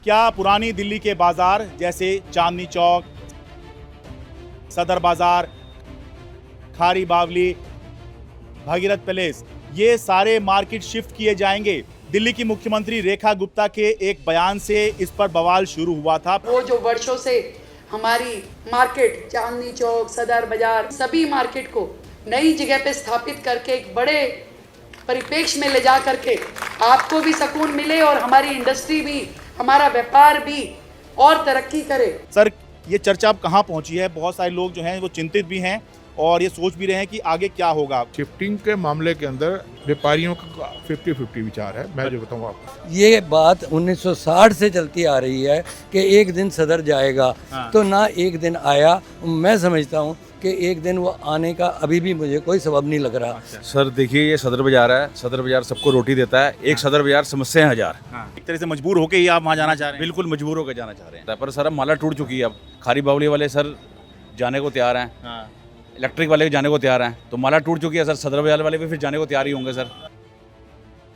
क्या पुरानी दिल्ली के बाजार जैसे चांदनी चौक, सदर बाजार, खारी बावली, भागीरथ पैलेस, ये सारे मार्केट शिफ्ट किए जाएंगे? दिल्ली की मुख्यमंत्री रेखा गुप्ता के एक बयान से इस पर बवाल शुरू हुआ था। वो जो वर्षों से हमारी मार्केट चांदनी चौक, सदर बाजार, सभी मार्केट को नई जगह पे स्थापित करके एक बड़े परिप्रेक्ष्य में ले जा करके आपको भी सुकून मिले और हमारी इंडस्ट्री भी, हमारा व्यापार भी और तरक्की करे। सर, ये चर्चा अब कहाँ पहुंची है? बहुत सारे लोग जो हैं वो चिंतित भी हैं और ये सोच भी रहे हैं कि आगे क्या होगा। शिफ्टिंग के मामले के अंदर व्यापारियों का 50-50 विचार है। मैं जो बताऊँ आपको, ये बात 1960 से चलती आ रही है कि एक दिन सदर जाएगा। तो ना एक दिन आया। मैं समझता हूँ कि एक दिन वो आने का अभी भी मुझे कोई सबब नहीं लग रहा। सर देखिए, ये सदर बाजार है। सदर बाजार सबको रोटी देता है। एक सदर बाजार समस्याएं हजार। एक तरह से मजबूर होके ही आप वहाँ जाना चाह रहे हैं? बिल्कुल मजबूर होकर जाना चाह रहे हैं। पर सर अब माला टूट चुकी है। अब खारी बावली वाले सर जाने को तैयार हैं, इलेक्ट्रिक वाले जाने को तैयार हैं, तो माला टूट चुकी है सर। सदर बाजार वाले भी फिर जाने को तैयार ही होंगे सर।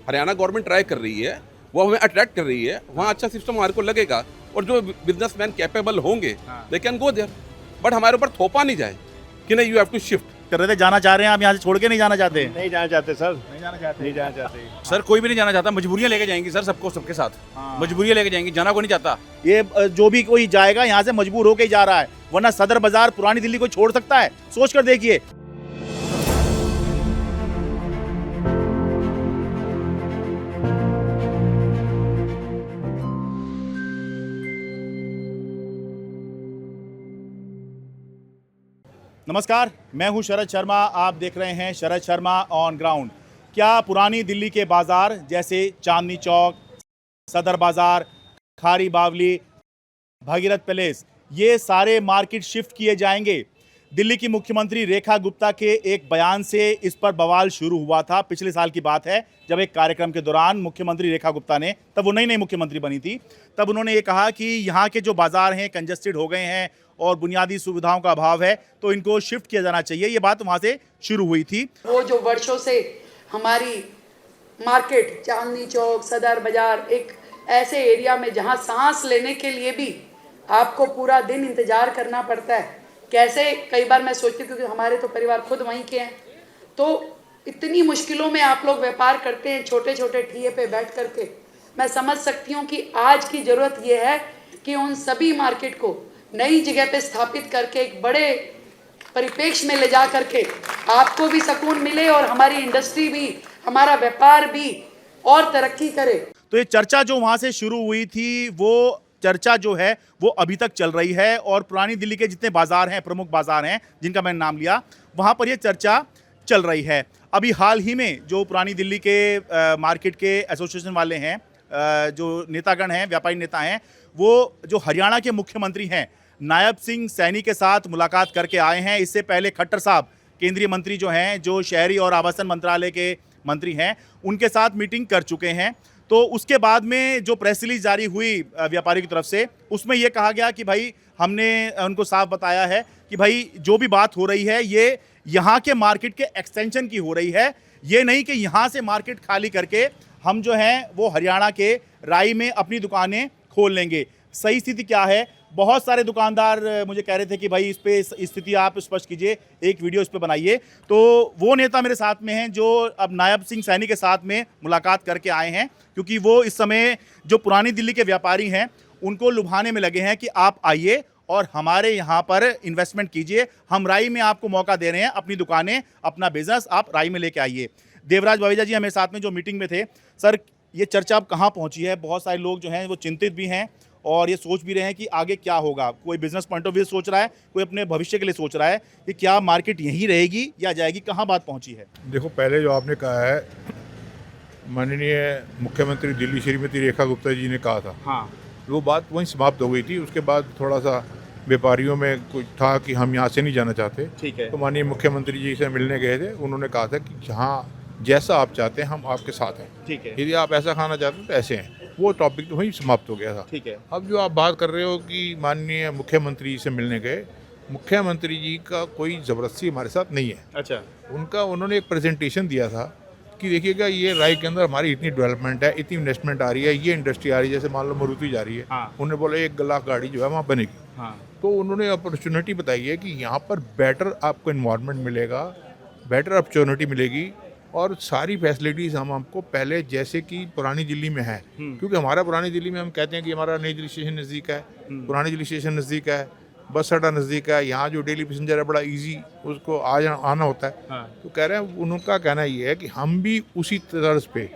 हरियाणा गवर्नमेंट ट्राई कर रही है, वो हमें अट्रैक्ट कर रही है। वहाँ अच्छा सिस्टम हमारे को लगेगा और जो बिजनेसमैन कैपेबल होंगे they can go there, but हमारे ऊपर थोपा नहीं जाए कि नहीं यू हैव टू शिफ्ट। कर रहे थे जाना चाह रहे हैं, आप यहाँ से छोड़ के नहीं जाना चाहते? नहीं जाना चाहते सर, नहीं जाना चाहते? नहीं जाना चाहते। सर कोई भी नहीं जाना चाहता। मजबूरियां लेके जाएंगी सर सबको, सबके साथ मजबूरियां लेके जाएंगी। जाना को नहीं चाहता। ये जो भी कोई जाएगा यहाँ से मजबूर होके ही जा रहा है, वरना सदर बाजार पुरानी दिल्ली को छोड़ सकता है? सोच कर देखिए। नमस्कार, मैं हूं शरद शर्मा। आप देख रहे हैं शरद शर्मा ऑन ग्राउंड। क्या पुरानी दिल्ली के बाजार जैसे चांदनी चौक, सदर बाजार, खारी बावली, भागीरथ पैलेस, ये सारे मार्केट शिफ्ट किए जाएंगे? दिल्ली की मुख्यमंत्री रेखा गुप्ता के एक बयान से इस पर बवाल शुरू हुआ था। पिछले साल की बात है, जब एक कार्यक्रम के दौरान मुख्यमंत्री रेखा गुप्ता ने, तब वो नई मुख्यमंत्री बनी थी, तब उन्होंने ये कहा कि यहाँ के जो बाजार हैं कंजस्टेड हो गए हैं और बुनियादी सुविधाओं का अभाव है, तो इनको शिफ्ट किया जाना चाहिए। ये बात वहाँ से शुरू हुई थी। वो जो वर्षों से हमारी मार्केट चांदनी चौक, सदर बाजार एक ऐसे एरिया में जहाँ सांस लेने के लिए भी आपको पूरा दिन इंतजार करना पड़ता है। कैसे कई बार मैं सोचती हूँ, क्योंकि हमारे तो परिवार खुद वहीं के हैं, तो इतनी मुश्किलों में आप लोग व्यापार करते हैं छोटे छोटे ठिए पे बैठ करके। मैं समझ सकती हूँ कि आज की ज़रूरत ये है कि उन सभी मार्केट को नई जगह पे स्थापित करके एक बड़े परिप्रेक्ष्य में ले जा करके आपको भी सुकून मिले और हमारी इंडस्ट्री भी, हमारा व्यापार भी और तरक्की करे। तो ये चर्चा जो वहाँ से शुरू हुई थी, वो चर्चा जो है वो अभी तक चल रही है और पुरानी दिल्ली के जितने बाजार हैं, प्रमुख बाजार हैं जिनका मैंने नाम लिया, वहाँ पर ये चर्चा चल रही है। अभी हाल ही में जो पुरानी दिल्ली के मार्केट के एसोसिएशन वाले हैं, जो नेतागण हैं, व्यापारी नेता हैं, वो जो हरियाणा के मुख्यमंत्री हैं नायब सिंह सैनी के साथ मुलाकात करके आए हैं। इससे पहले खट्टर साहब, केंद्रीय मंत्री जो हैं, जो शहरी और आवासन मंत्रालय के मंत्री हैं, उनके साथ मीटिंग कर चुके हैं। तो उसके बाद में जो प्रेस रिलीज जारी हुई व्यापारी की तरफ से, उसमें ये कहा गया कि भाई हमने उनको साफ बताया है कि भाई जो भी बात हो रही है ये यहाँ के मार्केट के एक्सटेंशन की हो रही है, ये नहीं कि यहाँ से मार्केट खाली करके हम जो हैं वो हरियाणा के राई में अपनी दुकानें खोल लेंगे। सही स्थिति क्या है? बहुत सारे दुकानदार मुझे कह रहे थे कि भाई इस पे स्थिति आप स्पष्ट कीजिए, एक वीडियो इस पे बनाइए। तो वो नेता मेरे साथ में हैं जो अब नायब सिंह सैनी के साथ में मुलाकात करके आए हैं, क्योंकि वो इस समय जो पुरानी दिल्ली के व्यापारी हैं उनको लुभाने में लगे हैं कि आप आइए और हमारे यहाँ पर इन्वेस्टमेंट कीजिए, हम राई में आपको मौका दे रहे हैं, अपनी दुकानें, अपना बिजनेस आप राई में लेके आइए। देवराज बवेजा जी हमें साथ में जो मीटिंग में थे। सर, ये चर्चा अब कहाँ पहुँची है? बहुत सारे लोग जो हैं वो चिंतित भी हैं और ये सोच भी रहे हैं कि आगे क्या होगा। कोई बिजनेस पॉइंट ऑफ व्यू सोच रहा है, कोई अपने भविष्य के लिए सोच रहा है कि क्या मार्केट यहीं रहेगी या जाएगी, कहाँ बात पहुँची है? देखो, पहले जो आपने कहा है, माननीय मुख्यमंत्री दिल्ली श्रीमती रेखा गुप्ता जी ने कहा था, हाँ, वो बात वहीं समाप्त हो गई थी। उसके बाद थोड़ा सा व्यापारियों में कुछ था कि हम यहाँ से नहीं जाना चाहते। ठीक है। तो माननीय मुख्यमंत्री जी से मिलने गए थे, उन्होंने कहा था कि जहाँ जैसा आप चाहते हैं हम आपके साथ हैं। ठीक है। यदि आप ऐसा खाना चाहते हैं तो ऐसे हैं। वो टॉपिक तो वहीं समाप्त हो गया था। ठीक है। अब जो आप बात कर रहे हो कि माननीय मुख्यमंत्री से मिलने गए, मुख्यमंत्री जी का कोई ज़बरदस्ती हमारे साथ नहीं है। अच्छा। उन्होंने एक प्रेजेंटेशन दिया था कि देखिएगा ये राय के अंदर हमारी इतनी डेवलपमेंट है, इतनी इन्वेस्टमेंट आ रही है, ये इंडस्ट्री आ रही है, जैसे मान लो मारुति जा रही है, हाँ। उन्होंने बोला 1 लाख गाड़ी जो है वहाँ बनेगी, हाँ तो उन्होंने अपॉर्चुनिटी बताई है कि यहाँ पर बेटर आपको इन्वायरमेंट मिलेगा, बेटर अपॉर्चुनिटी मिलेगी और सारी फैसिलिटीज़ हम आपको पहले जैसे कि पुरानी दिल्ली में है, क्योंकि हमारा पुरानी दिल्ली में हम कहते हैं कि हमारा नई दिल्ली स्टेशन नज़दीक है, पुरानी दिल्ली स्टेशन नज़दीक है, बस अड्डा नज़दीक है, यहाँ जो डेली पैसेंजर है बड़ा इजी उसको आना होता है। हाँ। तो कह रहे हैं, उनका कहना ये है कि हम भी उसी तर्ज पे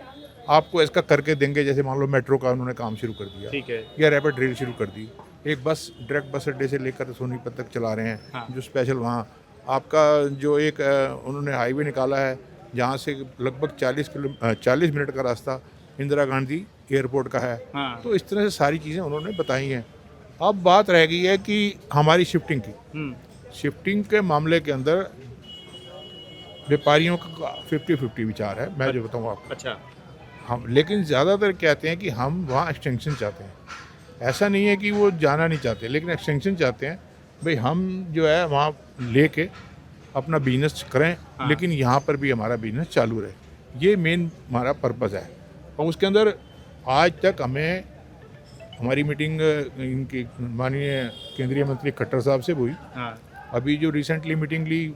आपको इसका करके देंगे, जैसे मान लो मेट्रो का उन्होंने काम शुरू कर दिया, ठीक है। या रैपिड रेल शुरू कर दी, एक बस डायरेक्ट बस अड्डे से लेकर सोनीपत तक चला रहे हैं, हाँ। जो स्पेशल वहाँ आपका जो एक उन्होंने हाईवे निकाला है जहाँ से लगभग 40 मिनट का रास्ता इंदिरा गांधी एयरपोर्ट का है। हाँ। तो इस तरह से सारी चीज़ें उन्होंने बताई हैं। अब बात रह गई है कि हमारी शिफ्टिंग की, शिफ्टिंग के मामले के अंदर व्यापारियों का 50-50 विचार है, मैं जो बताऊँ आपको। अच्छा। हम लेकिन ज़्यादातर कहते हैं कि हम वहाँ एक्सटेंशन चाहते हैं, ऐसा नहीं है कि वो जाना नहीं चाहते, लेकिन एक्सटेंशन चाहते हैं। भाई हम जो है वहाँ लेके अपना बिजनेस करें, लेकिन यहाँ पर भी हमारा बिजनेस चालू रहे, ये मेन हमारा पर्पज़ है। और उसके अंदर आज तक हमें हमारी मीटिंग इनकी माननीय केंद्रीय मंत्री खट्टर साहब से हुई, हाँ। अभी जो रिसेंटली मीटिंग ली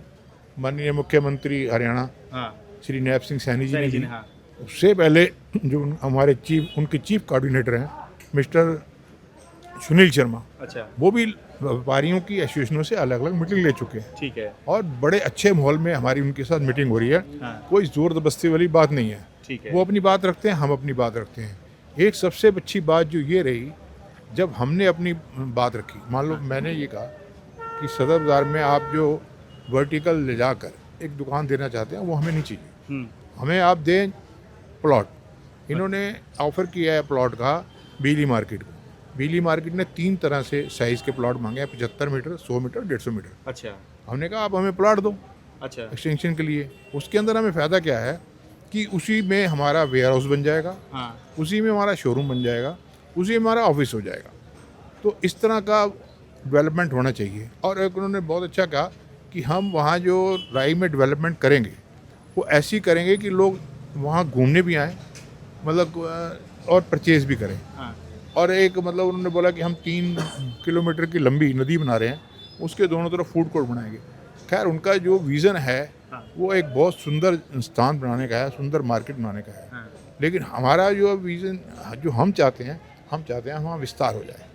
माननीय मुख्यमंत्री हरियाणा हाँ। श्री नैब सिंह सैनी जी ने ली, हाँ। उससे पहले जो हमारे उनके चीफ कोऑर्डिनेटर हैं मिस्टर सुनील शर्मा, अच्छा। वो भी व्यापारियों की एसोसिएशनों से अलग अलग मीटिंग ले चुके हैं, ठीक है। और बड़े अच्छे माहौल में हमारी उनके साथ मीटिंग हो रही है। हाँ। कोई जोर जबरदस्ती वाली बात नहीं है, ठीक है। वो अपनी बात रखते हैं, हम अपनी बात रखते हैं। एक सबसे अच्छी बात जो ये रही, जब हमने अपनी बात रखी, मान लो मैंने ये कहा कि सदर बाज़ार में आप जो वर्टिकल ले जाकर एक दुकान देना चाहते हैं वो हमें नहीं चाहिए, हमें आप दें प्लॉट। इन्होंने ऑफ़र किया है प्लॉट का बिजली मार्केट को। बिजली मार्केट ने 3 तरह से साइज़ के प्लॉट मांगे हैं, 75 मीटर, 100 मीटर, 150 मीटर। अच्छा। हमने कहा आप हमें प्लॉट दो अच्छा। एक्सटेंशन के लिए। उसके अंदर हमें फ़ायदा क्या है कि उसी में हमारा वेयर हाउस बन जाएगा, हाँ। उसी में हमारा शोरूम बन जाएगा, उसी में हमारा ऑफिस हो जाएगा। तो इस तरह का डेवलपमेंट होना चाहिए। और एक उन्होंने बहुत अच्छा कहा कि हम वहाँ जो राई में डेवलपमेंट करेंगे वो ऐसी करेंगे कि लोग वहाँ घूमने भी आएँ, मतलब और परचेज़ भी करें। हाँ। और एक मतलब उन्होंने बोला कि हम 3 किलोमीटर की लंबी नदी बना रहे हैं, उसके दोनों तरफ फूड कोर्ट बनाएंगे। खैर उनका जो विज़न है वो एक बहुत सुंदर स्थान बनाने का है, सुंदर मार्केट बनाने का है। हाँ। लेकिन हमारा जो विज़न जो हम चाहते हैं वहाँ विस्तार हो जाए।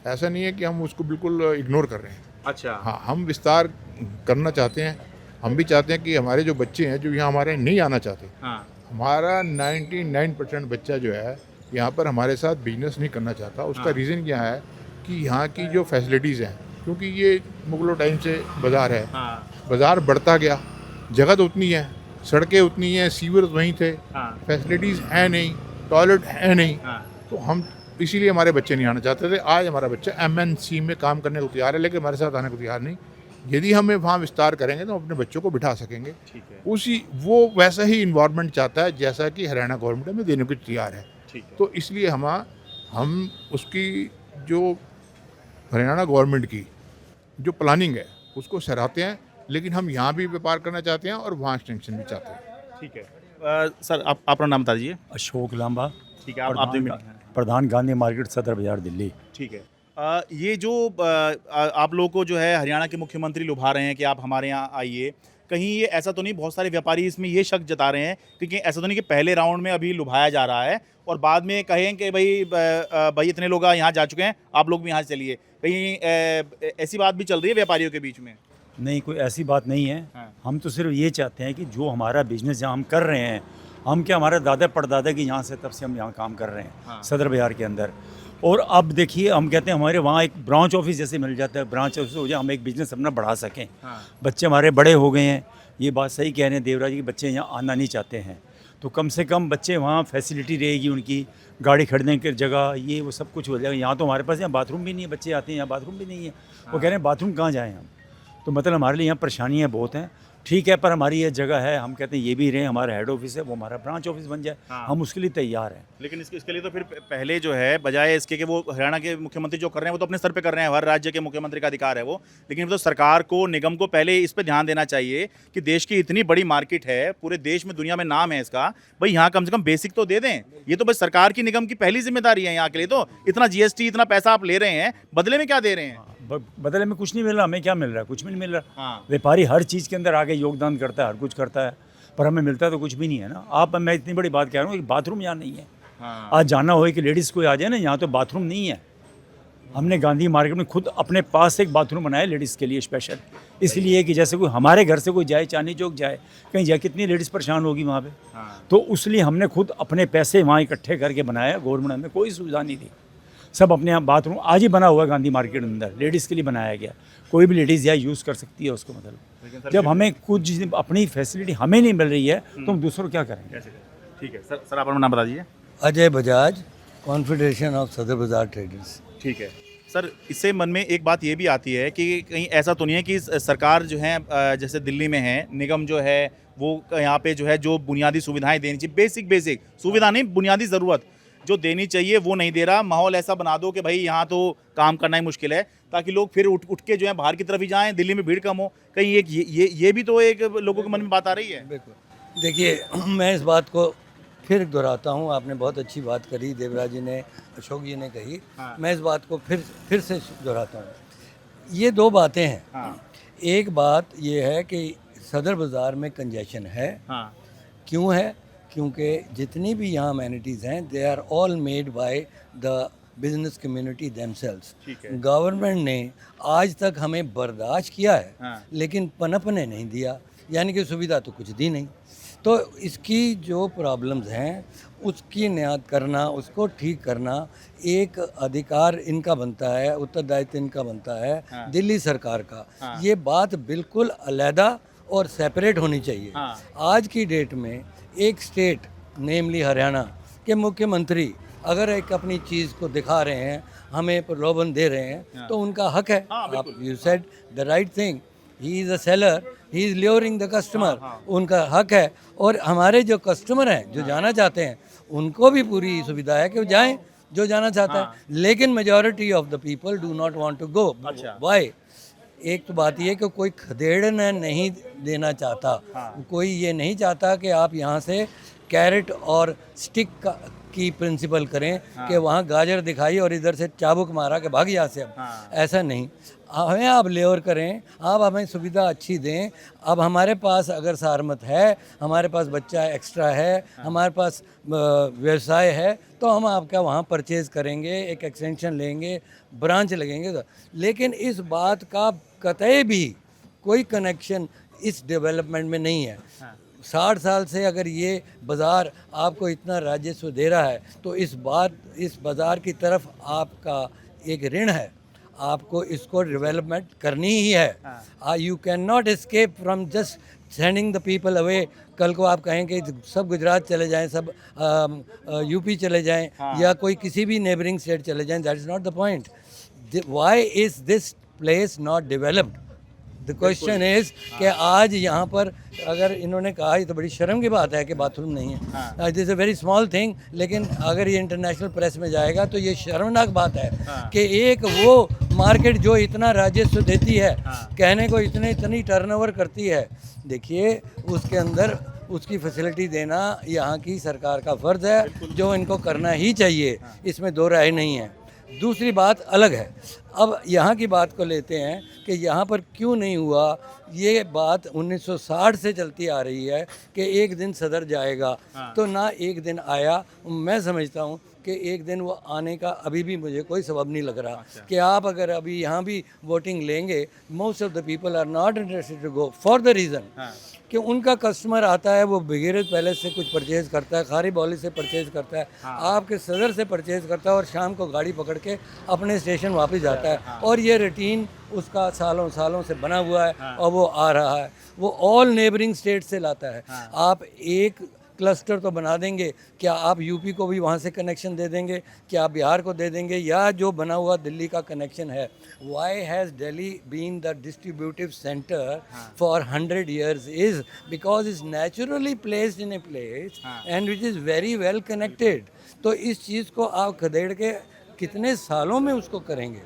ऐसा नहीं है कि हम उसको बिल्कुल इग्नोर कर रहे हैं। अच्छा। हाँ, हम विस्तार करना चाहते हैं। हम भी चाहते हैं कि हमारे जो बच्चे हैं जो यहाँ हमारे नहीं आना चाहते, हाँ। हमारा 99% बच्चा जो है यहाँ पर हमारे साथ बिजनेस नहीं करना चाहता। उसका रीज़न क्या है कि यहाँ की जो फैसिलिटीज़ हैं, क्योंकि ये मुगलों टाइम से बाज़ार है, हाँ। बाज़ार बढ़ता गया, जगह तो उतनी है, सड़कें उतनी हैं, सीवर वहीं थे, हाँ। फैसिलिटीज़ है नहीं, टॉयलेट है नहीं, हाँ। तो हम इसीलिए हमारे बच्चे नहीं आना चाहते थे। आज हमारा बच्चा MNC में काम करने को तैयार है, लेकिन हमारे साथ आने को तैयार नहीं। यदि हमें वहाँ विस्तार करेंगे तो अपने बच्चों को बिठा सकेंगे। ठीक है। उसी वो वैसा ही इन्वायरमेंट चाहता है जैसा कि हरियाणा गवर्नमेंट हमें देने को तैयार है। ठीक है। तो इसलिए हम उसकी जो हरियाणा गवर्नमेंट की जो प्लानिंग है उसको सराहते हैं, लेकिन हम यहाँ भी व्यापार करना चाहते हैं और वहाँ एक्सटेंशन भी चाहते हैं। ठीक है। सर आप अपना नाम बता दीजिए। अशोक लांबा, ठीक है। आप प्रधान गांधी मार्केट सदर बाजार दिल्ली। ठीक है। ये जो आप लोगों को जो है हरियाणा के मुख्यमंत्री लुभा रहे हैं कि आप हमारे यहाँ आइए, कहीं ये ऐसा तो नहीं, बहुत सारे व्यापारी इसमें ये शक जता रहे हैं क्योंकि ऐसा तो नहीं कि पहले राउंड में अभी लुभाया जा रहा है और बाद में कहें कि भाई इतने लोग यहाँ जा चुके हैं, आप लोग भी यहाँ चलिए, कहीं ऐसी बात भी चल रही है व्यापारियों के बीच में? नहीं, कोई ऐसी बात नहीं है। हाँ। हम तो सिर्फ ये चाहते हैं कि जो हमारा बिजनेस जहाँ हम कर रहे हैं, हम क्या हमारे दादा परदादा की यहाँ से तब से हम यहाँ काम कर रहे हैं। हाँ। सदर बाजार के अंदर। और अब देखिए हम कहते हैं हमारे वहाँ एक ब्रांच ऑफिस जैसे मिल जाता है, ब्रांच ऑफिस हो जाए, हम एक बिज़नेस अपना बढ़ा सकें। हाँ। बच्चे हमारे बड़े हो गए हैं, ये बात सही कह रहे हैं देवराज जी कि बच्चे यहाँ आना नहीं चाहते हैं, तो कम से कम बच्चे वहाँ फैसिलिटी रहेगी उनकी, गाड़ी खरीदने की जगह, ये वो सब कुछ हो जाएगा। यहाँ तो हमारे पास यहाँ बाथरूम भी नहीं है, बच्चे आते हैं यहाँ बाथरूम भी नहीं है, वो कह रहे हैं बाथरूम कहाँ जाएँ हम। तो मतलब हमारे लिए यहाँ परेशानियाँ बहुत हैं। ठीक है, पर हमारी ये जगह है, हम कहते हैं ये भी रहे, हमारा हेड ऑफिस है, वो हमारा ब्रांच ऑफिस बन जाए, हम उसके लिए तैयार हैं। लेकिन इसके लिए तो फिर पहले जो है बजाय इसके कि वो हरियाणा के मुख्यमंत्री जो कर रहे हैं वो तो अपने स्तर पे कर रहे हैं, हर राज्य के मुख्यमंत्री का अधिकार है वो, लेकिन तो सरकार को, निगम को पहले इस पे ध्यान देना चाहिए कि देश की इतनी बड़ी मार्केट है, पूरे देश में, दुनिया में नाम है इसका, भाई यहाँ कम से कम बेसिक तो दे दें। ये तो बस सरकार की, निगम की पहली जिम्मेदारी है यहाँ के लिए। तो इतना GST, इतना पैसा आप ले रहे हैं, बदले में क्या दे रहे हैं? बदले में कुछ नहीं मिल रहा, हमें क्या मिल रहा है? कुछ भी नहीं मिल रहा। हाँ। व्यापारी हर चीज़ के अंदर आगे योगदान करता है, हर कुछ करता है, पर हमें मिलता तो कुछ भी नहीं है ना। मैं इतनी बड़ी बात कह रहा हूँ कि बाथरूम यहाँ नहीं है। हाँ। आज जाना हो कि लेडीज़ कोई आ जाए ना, यहाँ तो बाथरूम नहीं है। हमने गांधी मार्केट में खुद अपने पास एक बाथरूम बनाया लेडीज़ के लिए स्पेशल, इसलिए कि जैसे कोई हमारे घर से कोई जाए, चांदनी चौक जाए, कहीं जाए, कितनी लेडीज़ परेशान होगी वहाँ पे। हाँ। तो उसलिए हमने खुद अपने पैसे वहाँ इकट्ठे करके बनाया। गवर्नमेंट हमें कोई सुविधा नहीं दी, सब अपने यहाँ बाथरूम आज ही बना हुआ है गांधी मार्केट के अंदर, लेडीज़ के लिए बनाया गया। कोई भी लेडीज़ यहाँ यूज़ कर सकती है उसको। मतलब जब हमें कुछ अपनी फैसिलिटी हमें नहीं मिल रही है तो हम दूसरों को क्या करेंगे? ठीक है सर, आप अपना नाम बता दीजिए। अजय बजाज, कॉन्फेडरेशन ऑफ सदर बाजार ट्रेडर्स। ठीक है सर, इससे मन में एक बात ये भी आती है कि कहीं ऐसा तो नहीं है कि सरकार जो है, जैसे दिल्ली में है, निगम जो है वो यहाँ पे जो है जो बुनियादी सुविधाएं देनी चाहिए, बेसिक सुविधा नहीं, बुनियादी ज़रूरत जो देनी चाहिए वो नहीं दे रहा। माहौल ऐसा बना दो कि भाई यहाँ तो काम करना ही मुश्किल है, ताकि लोग फिर उठ के जो है बाहर की तरफ ही जाएं, दिल्ली में भीड़ कम हो। कहीं एक ये भी तो एक लोगों के मन में बात आ रही है। बिल्कुल। देखिए, मैं इस बात को फिर दोहराता हूँ, आपने बहुत अच्छी बात करी, देवराज जी ने, अशोक जी ने कही। हाँ। मैं इस बात को फिर से दोहराता हूँ। ये दो बातें हैं। हाँ। एक बात ये है कि सदर बाज़ार में कंजेशन है। हाँ। क्यों है? क्योंकि जितनी भी यहाँ अमेनिटीज़ हैं, they are all made by the business community themselves. ठीक है। गवर्नमेंट ने आज तक हमें बर्दाश्त किया है, हाँ। लेकिन पनपने नहीं दिया, यानी कि सुविधा तो कुछ दी नहीं। तो इसकी जो प्रॉब्लम्स हैं उसकी नियाद करना, उसको ठीक करना एक अधिकार इनका बनता है, उत्तरदायित्व इनका बनता है। हाँ। दिल्ली सरकार का। हाँ। ये बात बिल्कुल अलहदा और सेपरेट होनी चाहिए। हाँ। आज की डेट में एक स्टेट, नेमली हरियाणा के मुख्यमंत्री अगर एक अपनी चीज़ को दिखा रहे हैं, हमें प्रलोभन दे रहे हैं, तो उनका हक है। आप you said the right thing, he is a seller, he is luring the customer, उनका हक है। और हमारे जो कस्टमर हैं, जो जाना चाहते हैं, उनको भी पूरी सुविधा है कि वो जाएं, जो जाना चाहता है। लेकिन majority of the people do not want to go. Why? एक तो बात ये कि कोई खदेड़ना नहीं देना चाहता। कोई ये नहीं चाहता कि आप यहाँ से कैरेट और स्टिक की प्रिंसिपल करें कि वहाँ गाजर दिखाई और इधर से चाबुक मारा कि भाग यहाँ से। अब ऐसा नहीं, हमें आप लेवर करें, आप हमें सुविधा अच्छी दें। अब हमारे पास अगर सारमत है, हमारे पास बच्चा एक्स्ट्रा है, हमारे पास व्यवसाय है, तो हम आपका वहाँ परचेज़ करेंगे, एक एक्सटेंशन लेंगे, ब्रांच लगेंगे। तो लेकिन इस बात का कतई भी कोई कनेक्शन इस डेवलपमेंट में नहीं है। 60 साल से अगर ये बाज़ार आपको इतना राजस्व दे रहा है, तो इस बाज़ार की तरफ आपका एक ऋण है, आपको इसको डेवलपमेंट करनी ही है। You can not escape from just sending the people away. कल को आप कहें कि सब गुजरात चले जाएं, सब यूपी चले जाएं, या कोई किसी भी नेबरिंग स्टेट चले जाएं, that is not the point. Why is this place not developed? The question is कि आज यहाँ पर अगर इन्होंने कहा, ये तो बड़ी शर्म की बात है कि बाथरूम नहीं है। It is a very small thing, लेकिन अगर ये इंटरनेशनल प्रेस में जाएगा तो ये शर्मनाक बात है कि एक वो मार्केट जो इतना राजस्व देती है, कहने को इतनी टर्नओवर करती है, देखिए उसके अंदर उसकी फैसिलिटी देना यहाँ की सरकार का फ़र्ज़ है, जो इनको करना ही चाहिए, इसमें दो राय नहीं है। दूसरी बात अलग है। अब यहाँ की बात को लेते हैं कि यहाँ पर क्यों नहीं हुआ। ये बात 1960 से चलती आ रही है कि एक दिन सदर जाएगा, तो ना एक दिन आया। मैं समझता हूँ कि एक दिन वो आने का अभी भी मुझे कोई सबब नहीं लग रहा। कि आप अगर अभी यहाँ भी वोटिंग लेंगे, most of the people are not interested to go for the reason कि उनका कस्टमर आता है, वो बिगेरत पैलेस से कुछ परचेज़ करता है, खारी बौली से परचेज़ करता है, आपके सदर से परचेज़ करता है, और शाम को गाड़ी पकड़ के अपने स्टेशन वापस जाता है। और ये रूटीन उसका सालों से बना हुआ है, और वो आ रहा है, वो ऑल नेबरिंग स्टेट से लाता है। आप एक क्लस्टर तो बना देंगे, क्या आप यूपी को भी वहाँ से कनेक्शन दे देंगे, क्या आप बिहार को दे देंगे, या जो बना हुआ दिल्ली का कनेक्शन है, why has Delhi been the distributive centre for 100 years is because it's naturally placed in a place and which is very well connected. तो इस चीज़ को आप खदेड़ के कितने सालों में उसको करेंगे?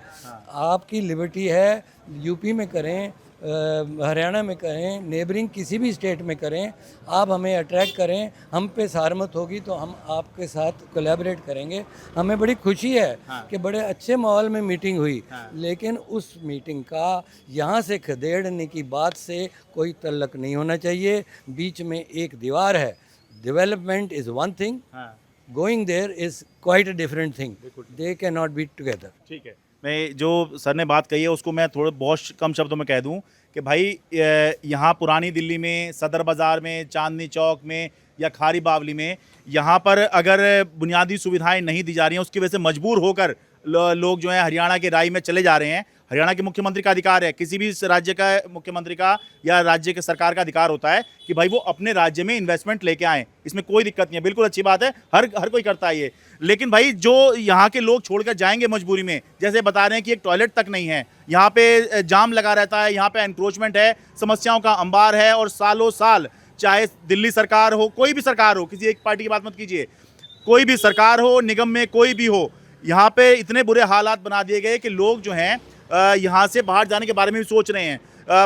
आपकी लिबर्टी है, यूपी में करें, हरियाणा में करें, नेबरिंग किसी भी स्टेट में करें, आप हमें अट्रैक्ट करें, हम पे सहमत होगी तो हम आपके साथ कोलैबोरेट करेंगे। हमें बड़ी खुशी है कि बड़े अच्छे माहौल में मीटिंग हुई, लेकिन उस मीटिंग का यहाँ से खदेड़ने की बात से कोई तल्लक नहीं होना चाहिए। बीच में एक दीवार है। Development is one thing, going there is quite a different thing, they can not be together. ठीक है, मैं जो सर ने बात कही है उसको मैं थोड़े बहुत कम शब्दों में कह दूं कि भाई यहाँ पुरानी दिल्ली में, सदर बाज़ार में, चांदनी चौक में या खारी बावली में, यहाँ पर अगर बुनियादी सुविधाएं नहीं दी जा रही हैं, उसकी वजह से मजबूर होकर लोग जो है हरियाणा के राई में चले जा रहे हैं। हरियाणा के मुख्यमंत्री का अधिकार है, किसी भी राज्य का मुख्यमंत्री का या राज्य के सरकार का अधिकार होता है कि भाई वो अपने राज्य में इन्वेस्टमेंट लेके आएँ, इसमें कोई दिक्कत नहीं है, बिल्कुल अच्छी बात है, हर कोई करता है ये। लेकिन भाई जो यहाँ के लोग छोड़कर जाएंगे मजबूरी में, जैसे बता रहे हैं कि एक टॉयलेट तक नहीं है, यहाँ पे जाम लगा रहता है, यहाँ पे एनक्रोचमेंट है, समस्याओं का अंबार है, और सालों साल चाहे दिल्ली सरकार हो, कोई भी सरकार हो, किसी एक पार्टी की बात मत कीजिए, कोई भी सरकार हो, निगम में कोई भी हो, यहाँ पे इतने बुरे हालात बना दिए गए कि लोग जो हैं यहाँ से बाहर जाने के बारे में भी सोच रहे हैं।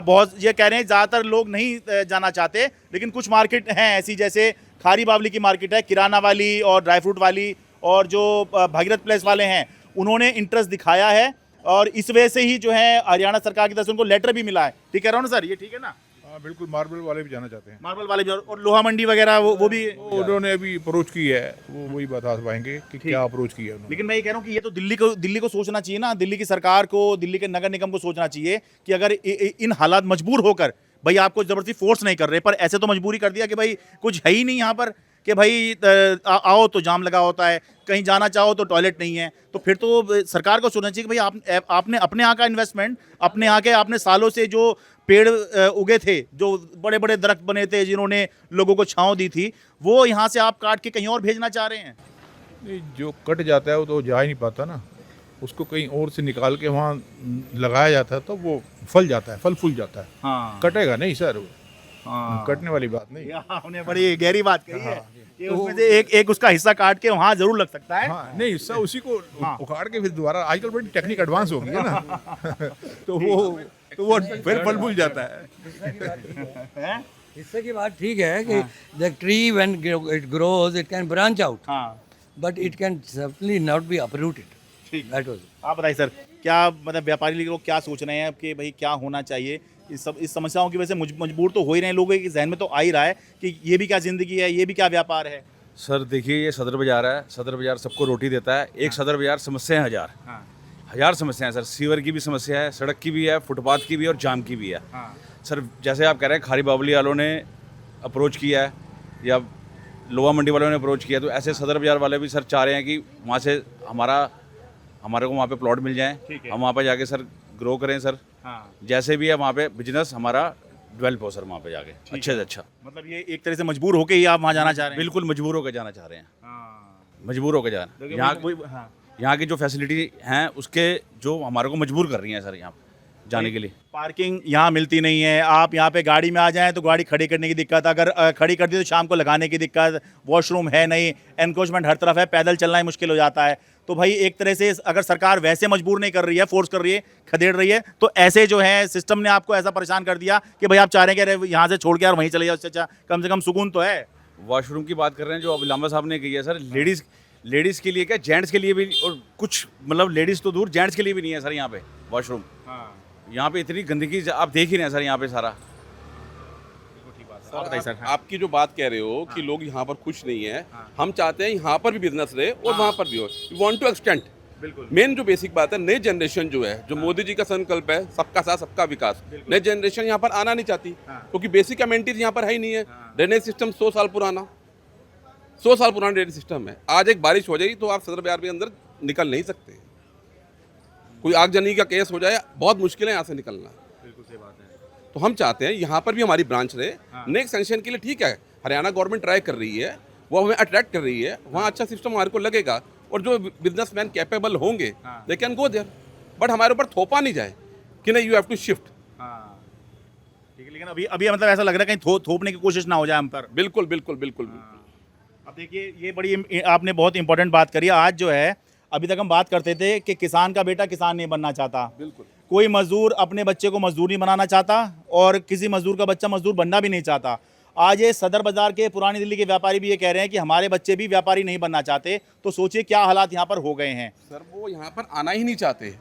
बहुत ये कह रहे हैं ज़्यादातर लोग नहीं जाना चाहते, लेकिन कुछ मार्केट हैं ऐसी, जैसे खारी बावली की मार्केट है, किराना वाली और ड्राई फ्रूट वाली, और जो भागीरथ प्लेस वाले हैं, उन्होंने इंटरेस्ट दिखाया है, और इस वजह से ही जो है हरियाणा सरकार की तरफ से उनको लेटर भी मिला है। ठीक कह रहा हूँ ना सर, ये ठीक है ना? हाँ बिल्कुल, मार्बल वाले भी जाना चाहते हैं, मार्बल वाले भी, और लोहा मंडी वगैरह वो भी उन्होंने अभी अप्रोच की है, वो वही बता पाएंगे कि क्या अप्रोच किया है उन्होंने। लेकिन मैं ये कह रहा हूँ कि ये तो दिल्ली को सोचना चाहिए ना, दिल्ली की सरकार को, दिल्ली के नगर निगम को सोचना चाहिए कि अगर इन हालात मजबूर होकर, भाई आपको जबरदस्ती फोर्स नहीं कर रहे, पर ऐसे तो मजबूरी कर दिया कि भाई कुछ है ही नहीं यहाँ पर, कि भाई आओ तो जाम लगा होता है, कहीं जाना चाहो तो टॉयलेट नहीं है, तो फिर तो सरकार को सोचना चाहिए कि भाई आपने अपने यहाँ का इन्वेस्टमेंट, अपने यहाँ के आपने सालों से जो पेड़ उगे थे, जो बड़े बड़े दरख्त बने थे, जिन्होंने लोगों को छांव दी थी, वो यहाँ से आप काट के कहीं और भेजना चाह रहे हैं। नहीं, जो कट जाता है वो तो जा ही नहीं पाता ना, उसको कहीं और से निकाल के वहाँ लगाया जाता है तो वो फल जाता है, फल फूल जाता है। हाँ, कटेगा नहीं सर, हाँ, कटने वाली बात नहीं। आपने बड़ी गहरी बात कही है कि उसमें से एक उसका हिस्सा काट के वहाँ जरूर लग सकता है। हाँ, नहीं हिस्सा उसी को उखाड़ के फिर दोबारा, आजकल बड़ी टेक्निक एडवांस हो गई है ना तो वो फिर फल फूल जाता है। हिस्से की बात ठीक है कि the tree when it grows it can branch out, but it can certainly not be uprooted. That was. आप बताइए सर, क्या मतलब व्यापारी लोग क्या सोच रहे हैं कि भाई क्या होना चाहिए? इस समस्याओं की वजह से मजबूर तो हो ही रहे हैं, लोगों के जहन में तो आ ही रहा है कि ये भी क्या ज़िंदगी है, ये भी क्या व्यापार है। सर देखिए, ये सदर बाजार है, सदर बाजार सबको रोटी देता है। एक सदर बाजार समस्याएं हजार समस्याएं सर, सीवर की भी समस्या है, सड़क की भी है, फुटपाथ की भी है और जाम की भी है। सर जैसे आप कह रहे हैं खारी बावली वालों ने अप्रोच किया है या लोहा मंडी वालों ने अप्रोच किया, तो ऐसे सदर बाजार वाले भी सर चाह रहे हैं कि वहाँ से हमारे को वहाँ पे प्लॉट मिल जाएं, हम वहाँ पे जाके सर ग्रो करें सर। जैसे भी है वहाँ पे बिजनेस हमारा डेवलप हो सर, वहाँ पे जाके अच्छे से अच्छा। मतलब ये एक तरह से मजबूर होके ही आप वहाँ जाना चाह रहे हैं? बिल्कुल मजबूर होकर जाना चाह रहे हैं, मजबूर होकर जाना। यहाँ की जो फैसिलिटी हैं उसके जो हमारे को मजबूर कर रही हैं सर यहाँ जाने के लिए। पार्किंग यहाँ मिलती नहीं है, आप यहाँ पे गाड़ी में आ जाएं तो गाड़ी खड़ी करने की दिक्कत, अगर खड़ी कर दी तो शाम को लगाने की दिक्कत, वॉशरूम है नहीं, एनक्रोचमेंट हर तरफ है, पैदल चलना ही मुश्किल हो जाता है। तो भाई एक तरह से अगर सरकार वैसे मजबूर नहीं कर रही है, फोर्स कर रही है, खदेड़ रही है, तो ऐसे जो है सिस्टम ने आपको ऐसा परेशान कर दिया कि भाई आप चाह रहे हैं कि अरे यहाँ से छोड़ के यार वहीं चले जाओ, उससे अच्छा कम से कम सुकून तो है। वॉशरूम की बात कर रहे हैं जो अब लांबा साहब ने कही है सर, लेडीज़ के लिए क्या, जेंट्स के लिए भी, और कुछ मतलब लेडीज़ तो दूर, जेंट्स के लिए भी नहीं है सर यहाँ पे वॉशरूम। यहाँ पे इतनी गंदगी आप देख ही रहे हैं सर यहाँ पे सारा। आपकी जो बात कह रहे हो कि लोग यहाँ पर खुश नहीं है, हम चाहते हैं यहाँ पर भी बिजनेस रहे और वहाँ पर भी हो, वी वांट टू एक्सटेंड। बिल्कुल मेन जो बेसिक बात है, नई जनरेशन जो है, जो मोदी जी का संकल्प है सबका साथ सबका विकास, नई जनरेशन यहाँ पर आना नहीं चाहती क्योंकि बेसिक अमेनिटीज यहाँ पर है ही नहीं है। ड्रेनेज सिस्टम 100 साल पुराना ड्रेनेज सिस्टम है। आज एक बारिश हो जाएगी तो आप सदर बाजार के अंदर निकल नहीं सकते, कोई आगजनी का केस हो जाए बहुत मुश्किल है यहाँ से निकलना। बिल्कुल सही बात है। तो हम चाहते हैं यहाँ पर भी हमारी ब्रांच रहे। नेक्स्ट सेंक्शन के लिए ठीक है, हरियाणा गवर्नमेंट ट्राई कर रही है, वो हमें अट्रैक्ट कर रही है, वहाँ अच्छा सिस्टम हमारे को लगेगा और जो बिजनेसमैन कैपेबल होंगे they can go there, but हमारे ऊपर थोपा नहीं जाए कि नहीं यू हैव टू शिफ्ट। ठीक है, लेकिन अभी अभी मतलब ऐसा लग रहा है कहीं थोपने की कोशिश ना हो जाए हम पर। बिल्कुल बिल्कुल बिल्कुल अब देखिए ये बड़ी आपने बहुत इंपॉर्टेंट बात करी। आज जो है अभी तक हम बात करते थे कि किसान का बेटा किसान नहीं बनना चाहता, बिल्कुल कोई मजदूर अपने बच्चे को मजदूर नहीं बनाना चाहता और किसी मजदूर का बच्चा मजदूर बनना भी नहीं चाहता। आज ये सदर बाजार के पुरानी दिल्ली के व्यापारी भी ये कह रहे हैं कि हमारे बच्चे भी व्यापारी नहीं बनना चाहते। तो सोचिए क्या हालात यहाँ पर हो गए हैं। सर, वो यहाँ पर आना ही नहीं चाहते।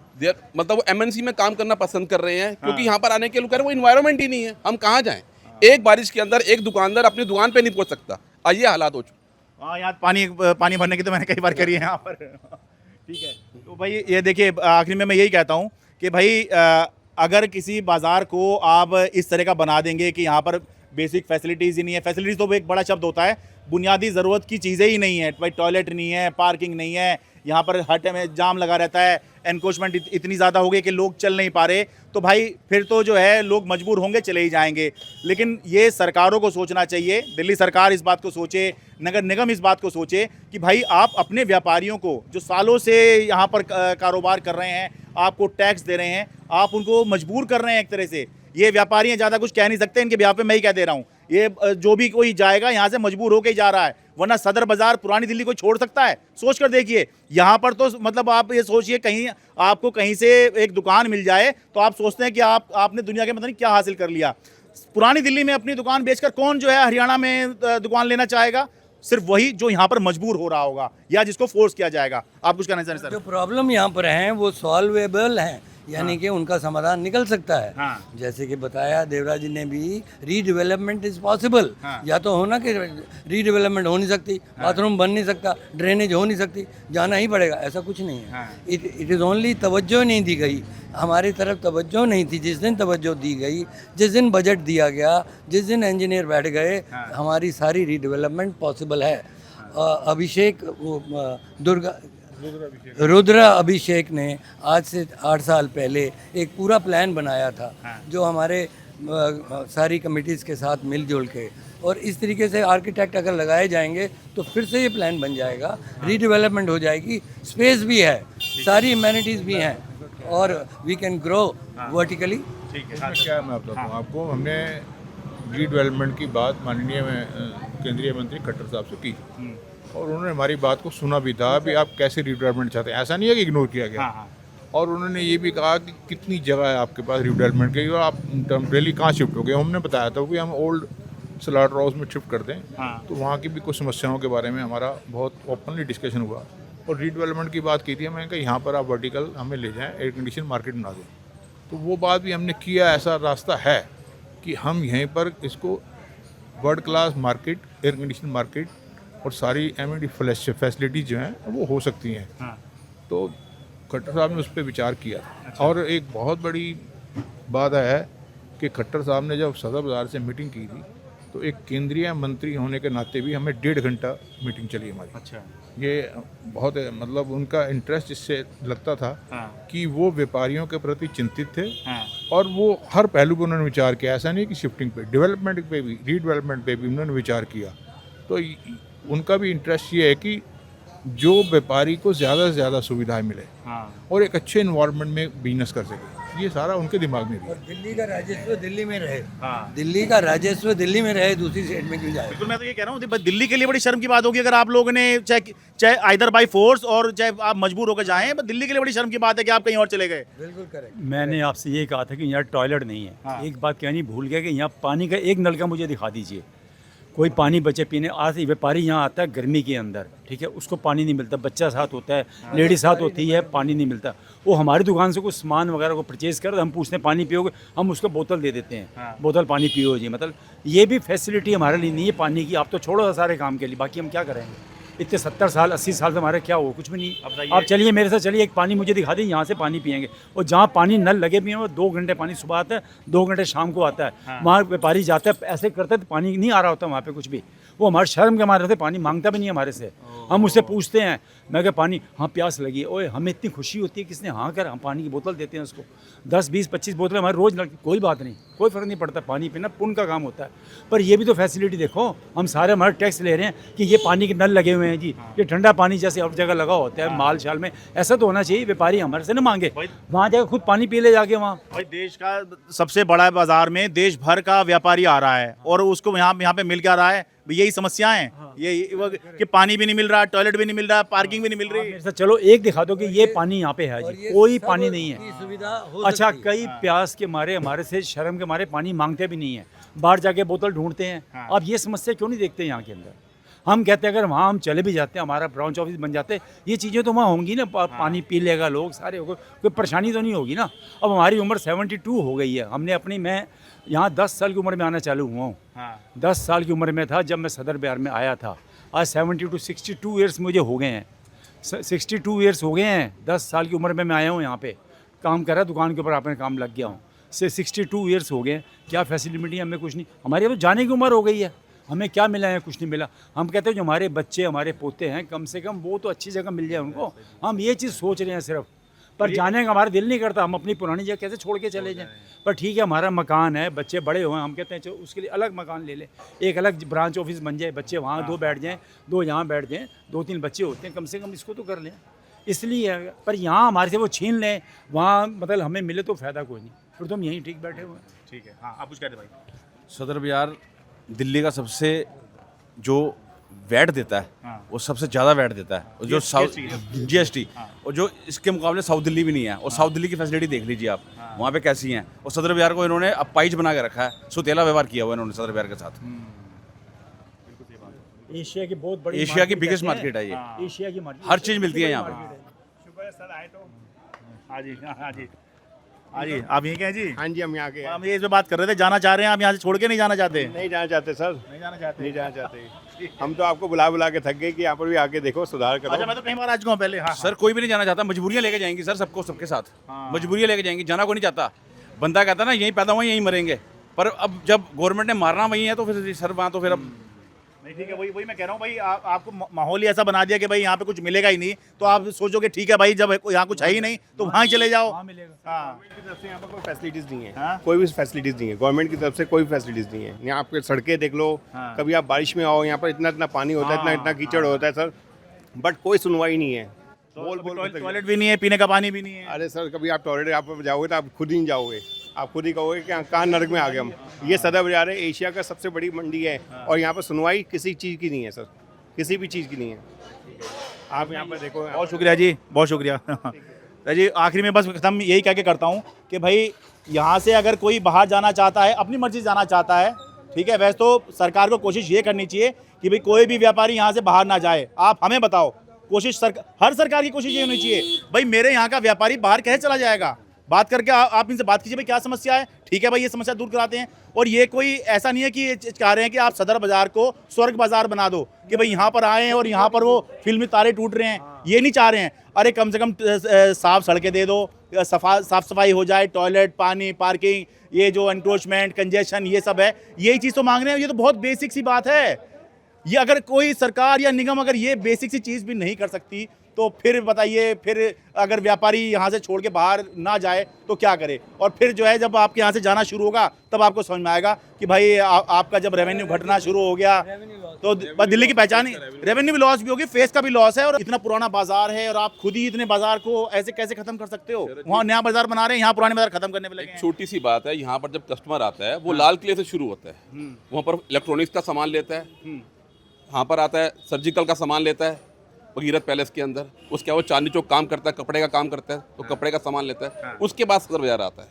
मतलब वो एमएनसी में काम करना पसंद कर रहे हैं क्योंकि यहाँ पर आने के लिए वो इन्वायरमेंट ही नहीं है। हम कहाँ जाएं? एक बारिश के अंदर एक दुकानदार अपनी दुकान पे नहीं पहुँच सकता। ये हालात हो चुके। हाँ, यहाँ पानी भरने की तो मैंने कई बार करी है यहाँ पर। ठीक है, तो भाई ये देखिए आखिर में मैं यही कहता हूँ कि भाई अगर किसी बाज़ार को आप इस तरह का बना देंगे कि यहाँ पर बेसिक फैसिलिटीज़ ही नहीं है, फैसिलिटीज़ तो एक बड़ा शब्द होता है, बुनियादी ज़रूरत की चीज़ें ही नहीं है, भाई टॉयलेट नहीं है, पार्किंग नहीं है, यहाँ पर हर में जाम लगा रहता है, एनक्रोचमेंट इतनी ज़्यादा हो गई कि लोग चल नहीं पा रहे, तो भाई फिर तो जो है लोग मजबूर होंगे, चले ही जाएंगे। लेकिन ये सरकारों को सोचना चाहिए, दिल्ली सरकार इस बात को सोचे, नगर निगम इस बात को सोचे कि भाई आप अपने व्यापारियों को जो सालों से यहाँ पर कारोबार कर रहे हैं, आपको टैक्स दे रहे हैं, आप उनको मजबूर कर रहे हैं एक तरह से। ये व्यापारी हैं, ज़्यादा कुछ कह नहीं सकते, इनके ब्याह पे मैं ही कह दे रहा हूँ, ये जो भी कोई जाएगा यहाँ से मजबूर होकर ही जा रहा है, वरना सदर बाजार पुरानी दिल्ली को छोड़ सकता है? सोच कर देखिए, यहाँ पर तो मतलब आप ये सोचिए कहीं आपको कहीं से एक दुकान मिल जाए तो आप सोचते हैं कि आपने दुनिया के मतलब क्या हासिल कर लिया। पुरानी दिल्ली में अपनी दुकान बेचकर कौन जो है हरियाणा में दुकान लेना चाहेगा? सिर्फ वही जो यहाँ पर मजबूर हो रहा होगा या जिसको फोर्स किया जाएगा। आप कुछ कहना चाहें सर? जो प्रॉब्लम यहाँ पर हैं वो सॉल्वेबल हैं, यानी कि उनका समाधान निकल सकता है। जैसे कि बताया देवराज जी ने भी, रीडेवलपमेंट इज पॉसिबल। या तो होना कि रीडेवलपमेंट हो नहीं सकती, बाथरूम बन नहीं सकता, ड्रेनेज हो नहीं सकती, जाना ही पड़ेगा, ऐसा कुछ नहीं है। इट इज़ ओनली तवज्जो नहीं दी गई, हमारी तरफ तवज्जो नहीं थी। जिस दिन तवज्जो दी गई, जिस दिन बजट दिया गया, जिस दिन इंजीनियर बैठ गए, हमारी सारी रीडेवलपमेंट पॉसिबल है। अभिषेक रुद्र अभिषेक ने आज से 8 साल पहले एक पूरा प्लान बनाया था, जो हमारे सारी कमिटीज़ के साथ मिलजुल के, और इस तरीके से आर्किटेक्ट अगर लगाए जाएंगे तो फिर से ये प्लान बन जाएगा, रीडेवलपमेंट हो जाएगी, स्पेस भी है, सारी इम्यूनिटीज़ भी हैं और वी कैन ग्रो वर्टिकली। ठीक है, क्या मैं बताता हूँ आपको, हमने रीडेवलपमेंट की बात माननीय केंद्रीय मंत्री खट्टर साहब से की और उन्होंने हमारी बात को सुना भी था भी आप कैसे रीडेवलपमेंट चाहते हैं। ऐसा नहीं है कि इग्नोर किया गया। और उन्होंने ये भी कहा कि कितनी जगह है आपके पास रीडेवलपमेंट की और आप टेम्परेरी कहाँ शिफ्ट हो गए। हमने बताया था कि हम ओल्ड स्लॉटर हाउस में शिफ्ट कर दें, तो वहाँ की भी कुछ समस्याओं के बारे में हमारा बहुत ओपनली डिस्कशन हुआ और रीडेवलपमेंट की बात की थी। मैंने कहा यहाँ पर आप वर्टिकल हमें ले जाएँ, एयर कंडीशन मार्केट बना दें, तो वो बात भी हमने किया। ऐसा रास्ता है कि हम यहीं पर इसको world class market, air condition market और सारी एमिनिटी फैसिलिटीज जो हैं वो हो सकती हैं। तो खट्टर साहब ने उस पर विचार किया। और एक बहुत बड़ी बात है कि खट्टर साहब ने जब सदर बाजार से मीटिंग की थी तो एक केंद्रीय मंत्री होने के नाते भी हमें 1.5 घंटा मीटिंग चली हमारी। अच्छा, ये बहुत मतलब उनका इंटरेस्ट इससे लगता था कि वो व्यापारियों के प्रति चिंतित थे और वो हर पहलू पर उन्होंने विचार किया। ऐसा नहीं कि शिफ्टिंग पे, डेवलपमेंट पे भी, रीडेवलपमेंट पे भी उन्होंने विचार किया। तो उनका भी इंटरेस्ट ये है कि जो व्यापारी को ज़्यादा से ज़्यादा सुविधाएं मिले और एक अच्छे इन्वायरमेंट में बिजनेस कर सके, ये सारा उनके दिमाग में भी है। और दिल्ली का राजस्व दिल्ली में रहे, दिल्ली का राजस्व दिल्ली में रहे, दूसरी स्टेट में क्यों जाए? बिल्कुल, मैं तो ये कह रहा हूँ दिल्ली के लिए बड़ी शर्म की बात होगी अगर आप लोगों ने चाहे आइदर बाई फोर्स और चाहे आप मजबूर होकर जाएं, बट दिल्ली के लिए बड़ी शर्म की बात है कि आप कहीं और चले गए। बिल्कुल करेक्ट। मैंने आपसे ये कहा था कि यहाँ टॉयलेट नहीं है। एक बात कहनी भूल गया कि यहाँ पानी का एक नल का मुझे दिखा दीजिए, कोई पानी बचे पीने। आज व्यापारी यहाँ आता है गर्मी के अंदर, ठीक है, उसको पानी नहीं मिलता, बच्चा साथ होता है, लेडीज साथ होती है, पानी नहीं मिलता। वो हमारी दुकान से कुछ सामान वगैरह को परचेज़ कर, हम पूछते हैं पानी पियोगे, हम उसको बोतल दे देते हैं, बोतल पानी पियो जी। मतलब ये भी फैसिलिटी हमारे लिए नहीं है पानी की। आप तो छोड़ो सारे काम के लिए, बाकी हम क्या करेंगे? इतने 70 साल 80 साल से हमारे क्या हो, कुछ भी नहीं। आप चलिए मेरे साथ, चलिए एक पानी मुझे दिखा दी, यहाँ से पानी पियेंगे। और जहाँ पानी नल लगे भी हैं वो 2 घंटे पानी सुबह आता है, 2 घंटे शाम को आता है। वहाँ व्यापारी जाता है, ऐसे करता है तो पानी नहीं आ रहा होता वहाँ पे कुछ भी। वो हमारे शर्म के मारे रहते, पानी मांगता भी नहीं हमारे से। हम उससे पूछते हैं, मैं क्या पानी, हाँ प्यास लगी है, ओए हमें इतनी खुशी होती है किसने हाँ कर, हम पानी की बोतल देते हैं उसको, 10 20 25 बोतलें हमारे रोज़ लगती, कोई बात नहीं, कोई फ़र्क नहीं पड़ता, पानी पीना पुण्य का काम होता है। पर ये भी तो फैसिलिटी देखो, हम सारे हमारे टैक्स ले रहे हैं कि ये पानी के नल लगे हुए हैं जी, ये ठंडा पानी जैसे हर जगह लगा होता है माल शाल में, ऐसा तो होना चाहिए, व्यापारी हमारे से ना मांगे, वहाँ जाकर खुद पानी पी ले जाके वहाँ। भाई देश का सबसे बड़ा बाजार में देश भर का व्यापारी आ रहा है और उसको यहाँ पे मिल क्या रहा है, यही समस्याएं हैं। कि पानी भी नहीं मिल रहा, टॉयलेट भी नहीं मिल रहा, पार्किंग भी नहीं मिल रही। मेरे साथ चलो एक दिखा दो कि ये पानी यहाँ पे है और जी, ये कोई सब पानी नहीं है। की सुविधा हो अच्छा, सकती है। कई प्यास के मारे हमारे से शर्म के मारे पानी मांगते भी नहीं है, बाहर जाके बोतल ढूंढते हैं। अब ये समस्या क्यों नहीं देखते यहाँ के अंदर? हम कहते हैं अगर वहाँ हम चले भी जाते हैं, हमारा ब्रांच ऑफिस बन जाते, ये चीज़ें तो वहाँ होंगी ना, पानी पी लेगा लोग सारे, होगा, कोई परेशानी तो नहीं होगी ना। अब हमारी उम्र 72 हो गई है, हमने अपनी, मैं यहाँ 10 साल की उम्र में आना चालू हुआ हूँ। 10 साल की उम्र में था जब मैं सदर बिहार में आया था। आज 72 62 ईयर्स मुझे हो गए हैं, 62 ईयर्स हो गए हैं। 10 साल की उम्र में मैं आया हूँ यहाँ पे, काम कर रहा, दुकान के ऊपर अपने काम लग गया हूँ। 62 ईयर्स हो गए, क्या फैसिलिटी हमें कुछ नहीं, हमारी अब जाने की उम्र हो गई है, हमें क्या मिला है, कुछ नहीं मिला। हम कहते हैं जो हमारे बच्चे हमारे पोते हैं, कम से कम वो तो अच्छी जगह मिल जाए उनको, हम ये चीज़ सोच रहे हैं सिर्फ। पर जाने का हमारा दिल नहीं करता, हम अपनी पुरानी जगह कैसे छोड़ के चले जाएं। पर ठीक है, हमारा मकान है, बच्चे बड़े हुए हैं, हम कहते हैं चलो उसके लिए अलग मकान ले लें, एक अलग ब्रांच ऑफिस बन जाए, बच्चे वहाँ 2 बैठ जाएँ, 2 यहाँ बैठ जाएँ, 2-3 बच्चे होते हैं, कम से कम इसको तो कर लें। इसलिए पर यहाँ हमारे से वो छीन लें, वहाँ मतलब हमें मिले तो फ़ायदा कोई नहीं, फिर तो हम यहीं ठीक बैठे हुए हैं। ठीक है, हाँ आप कुछ कहते भाई। सदर बाजार दिल्ली का सबसे जो वैट देता है वो सबसे ज़्यादा वैट देता है, और जो साउथ GST, और जो इसके मुकाबले साउथ दिल्ली भी नहीं है। और साउथ दिल्ली की फैसिलिटी देख लीजिए आप, वहाँ पे कैसी हैं। और सदर बाजार को इन्होंने अपाइज बना के रखा है, सुतेला व्यवहार किया हुआ इन्होंने सदर बाजार के साथ। एशिया की बहुत बड़ी, एशिया की बिगेस्ट मार्केट है ये, एशिया की मार्केट, हर चीज़ मिलती है यहाँ पे। शुक्र है सर आए तो। हाँ जी, हाँ जी, हाँ जी, आप यहीं के हैं जी? हाँ जी, हम यहाँ के हैं। हम ये इस पे बात कर रहे थे, जाना चाह रहे हैं आप यहाँ से, छोड़ के नहीं जाना चाहते? नहीं जाना चाहते सर, नहीं जाना चाहते, नहीं जाना चाहते। हम तो आपको बुला बुला के थक गए कि यहाँ पर भी आके देखो, सुधार करो। अच्छा, मैं तो कहीं बार आ चुका हूँ पहले। हाँ सर कोई भी नहीं जाना चाहता, मजबूरियाँ लेके जाएंगी सर सबको, सबके साथ मजबूरियाँ लेके जाएंगी, जाना कोई नहीं चाहता। बंदा कहता ना यहीं पैदा हुए यहीं मरेंगे, पर अब जब गवर्नमेंट ने मारना वही है तो फिर सर वहाँ तो फिर अब नहीं, ठीक है, वही मैं कह रहा हूँ भाई, आपको माहौल ही ऐसा बना दिया कि भाई यहाँ पे कुछ मिलेगा ही नहीं, तो आप सोचोगे ठीक है भाई, जब यहाँ कुछ है ही नहीं तो वहाँ ही चले जाओ। हाँ, गवर्नमेंट की तरफ से यहाँ पर कोई फैसिलिटीज नहीं है। हाँ? कोई भी फैसिलिटीज नहीं है, गवर्नमेंट की तरफ से कोई फैसिलिटीज नहीं है। यहाँ आपके सड़कें देख लो, कभी आप बारिश में आओ, यहाँ पर इतना इतना पानी होता है, इतना इतना कीचड़ होता है सर, बट कोई सुनवाई नहीं है। बोल बोल टॉयलेट भी नहीं है, पीने का पानी भी नहीं है। अरे सर, कभी आप टॉयलेट आप जाओगे तो आप खुद ही नहीं जाओगे, आप खुद ही कहोगे कि कहाँ नर्क में आ गए हम। ये सदर बाजार है, एशिया का सबसे बड़ी मंडी है, और यहाँ पर सुनवाई किसी चीज़ की नहीं है सर, किसी भी चीज़ की नहीं है। आप यहाँ पर देखो। बहुत शुक्रिया जी, बहुत शुक्रिया। तो जी आखिरी में बस खत्म यही कह के करता हूँ कि भाई यहाँ से अगर कोई बाहर जाना चाहता है, अपनी मर्जी जाना चाहता है, ठीक है, वैसे तो सरकार को कोशिश ये करनी चाहिए कि भाई कोई भी व्यापारी यहाँ से बाहर ना जाए। आप हमें बताओ, कोशिश हर सरकार की कोशिश ये होनी चाहिए, भाई मेरे यहाँ का व्यापारी बाहर कैसे चला जाएगा। बात करके आप इनसे बात कीजिए भाई क्या समस्या है, ठीक है भाई ये समस्या दूर कराते हैं। और ये कोई ऐसा नहीं है कि ये चाह रहे हैं कि आप सदर बाजार को स्वर्ग बाजार बना दो, कि भाई यहाँ पर आए हैं और यहाँ पर वो फिल्मी तारे टूट रहे हैं, ये नहीं चाह रहे हैं। अरे कम से कम साफ सड़कें दे दो, साफ सफाई हो जाए, टॉयलेट, पानी, पार्किंग, ये जो एनक्रोचमेंट, कंजेशन, ये सब है, यही चीज़ तो मांग रहे हैं। ये तो बहुत बेसिक सी बात है। ये अगर कोई सरकार या निगम अगर ये बेसिक सी चीज़ भी नहीं कर सकती तो फिर बताइए, फिर अगर व्यापारी यहाँ से छोड़ के बाहर ना जाए तो क्या करे। और फिर जो है जब आपके यहाँ से जाना शुरू होगा तब आपको समझ में आएगा कि भाई आपका जब रेवेन्यू घटना शुरू हो गया तो बस दिल्ली की पहचान ही, रेवेन्यू भी लॉस भी होगी, फेस का भी लॉस है। और इतना पुराना बाजार है और आप खुद ही इतने बाजार को ऐसे कैसे खत्म कर सकते हो। वहाँ नया बाजार बना रहे हैं, यहाँ पुराने बाजार खत्म करने में लगे हैं। छोटी सी बात है, यहाँ पर जब कस्टमर आता है वो लाल किले से शुरू होता है, वहाँ पर इलेक्ट्रॉनिक्स का सामान लेता है, यहाँ पर आता है सर्जिकल का सामान लेता है भगीरथ पैलेस के अंदर, उसके बाद वो चांदनी चौक काम करता है, कपड़े का काम करता है तो कपड़े का सामान लेता है, उसके बाद सदर बाजार आता है।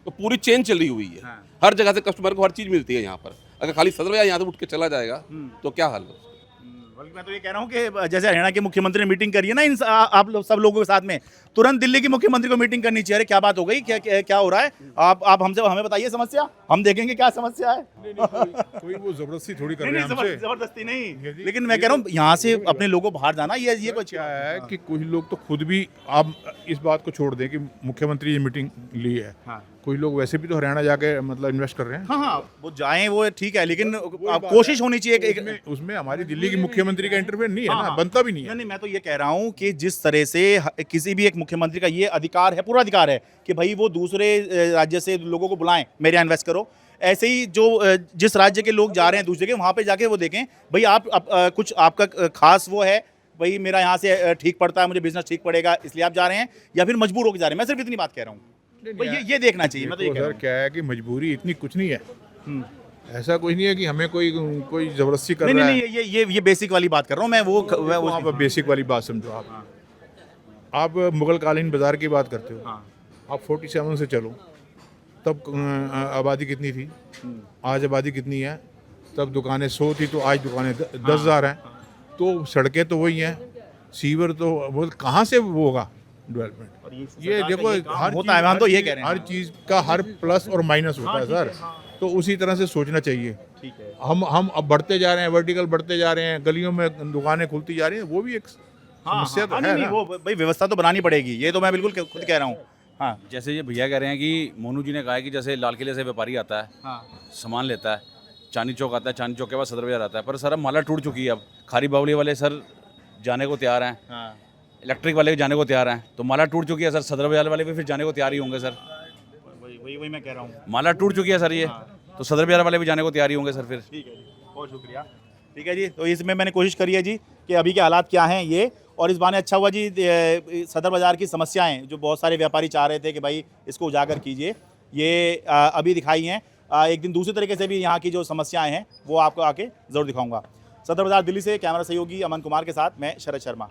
तो पूरी चेन चली हुई है, हर जगह से कस्टमर को हर चीज़ मिलती है यहाँ पर। अगर खाली सदर बाजार यहाँ से उठ के चला जाएगा तो क्या हाल है। बल्कि मैं तो ये कह रहा हूँ कि जैसे हरियाणा के मुख्यमंत्री ने मीटिंग करी है ना इन आप लोग सब लोगों के साथ में, तुरंत दिल्ली के मुख्यमंत्री को मीटिंग करनी चाहिए। अरे क्या बात हो गई, क्या हो रहा है, आप हमें बताइए समस्या, हम देखेंगे क्या समस्या है। कोई वो जबरदस्ती थोड़ी कर रहे हैं हमसे। जबरदस्ती नहीं, लेकिन मैं कह रहा हूँ यहाँ से अपने लोगों को बाहर जाना, ये कुछ क्या है कि कुछ लोग तो खुद भी, आप इस बात को छोड़ दें कि मुख्यमंत्री ये मीटिंग ली है, कुछ लोग वैसे भी तो हरियाणा जाके मतलब इन्वेस्ट कर रहे हैं। हाँ, वो जाएं वो ठीक है, लेकिन कोशिश होनी चाहिए। उसमें हमारी दिल्ली की मुख्यमंत्री का इंटरफेयर नहीं है ना, बनता भी नहीं है। नहीं, मैं तो ये कह रहा हूँ कि जिस तरह से किसी भी एक मुख्यमंत्री का ये अधिकार है, पूरा अधिकार है कि भाई वो दूसरे राज्य से लोगों को बुलाएं, मेरे यहाँ इन्वेस्ट करो, ऐसे ही जो जिस राज्य के लोग जा रहे हैं दूसरे के, वहाँ पे जाके वो देखें भाई आप कुछ आपका खास वो है, भाई मेरा यहाँ से ठीक पड़ता है, मुझे बिजनेस ठीक पड़ेगा इसलिए आप जा रहे हैं, या फिर मजबूर होकर जा रहे हैं। मैं सिर्फ इतनी बात कह रहा हूँ, ये देखना चाहिए। मैं तो ये कह रहा हूँ क्या है कि मजबूरी इतनी कुछ नहीं है, ऐसा कुछ नहीं है कि हमें कोई जबरदस्ती कर रहा है। नहीं, ये बेसिक वाली बात कर रहा हूँ मैं, वो आप बेसिक वाली बात समझो। आप मुगल कालीन बाजार की बात करते हो, आप 47 से चलो, तब आबादी कितनी थी, आज आबादी कितनी है, तब दुकानें 100 थी तो आज दुकानें 10,000 हैं, तो सड़कें तो वही हैं, सीवर तो वो कहाँ से वो होगा डेवलपमेंट। ये देखो हर होता है, हम तो ये कह रहे हैं, हर चीज़ का हर प्लस और माइनस होता है सर, तो उसी तरह से सोचना चाहिए। ठीक है, हम अब बढ़ते जा रहे हैं, वर्टिकल बढ़ते जा रहे हैं, गलियों में दुकानें खुलती जा रही हैं, वो भी एक समस्या तो है नहीं, ना। वो भाई व्यवस्था तो बनानी पड़ेगी, ये तो मैं बिल्कुल खुद कह रहा हूँ। हाँ, जैसे ये भैया कह रहे हैं कि मोनू जी ने कहा है कि जैसे लाल किले से व्यापारी आता है, सामान लेता है, चांदनी चौक आता है, चांदनी चौक के बाद सदर बाजार आता है, पर सर अब माला टूट चुकी है। अब खारी बावली वाले सर जाने को तैयार हैं, इलेक्ट्रिक वाले भी जाने को तैयार हैं, तो माला टूट चुकी है सर, सदर बाजार वाले भी फिर जाने को तैयार ही होंगे सर। वही मैं कह रहा हूँ, माला टूट चुकी है सर ये, तो सदर बाजार वाले भी जाने को तैयार ही होंगे सर फिर। ठीक है जी, बहुत शुक्रिया। ठीक है जी, तो इसमें मैंने कोशिश करी है जी कि अभी के हालात क्या हैं ये, और इस बहाने अच्छा हुआ जी सदर बाज़ार की समस्याएं जो बहुत सारे व्यापारी चाह रहे थे कि भाई इसको उजागर कीजिए, ये अभी दिखाई हैं। एक दिन दूसरी तरीके से भी यहाँ की जो समस्याएं हैं वो आपको आके ज़रूर दिखाऊंगा। सदर बाज़ार दिल्ली से कैमरा सहयोगी अमन कुमार के साथ मैं शरद शर्मा।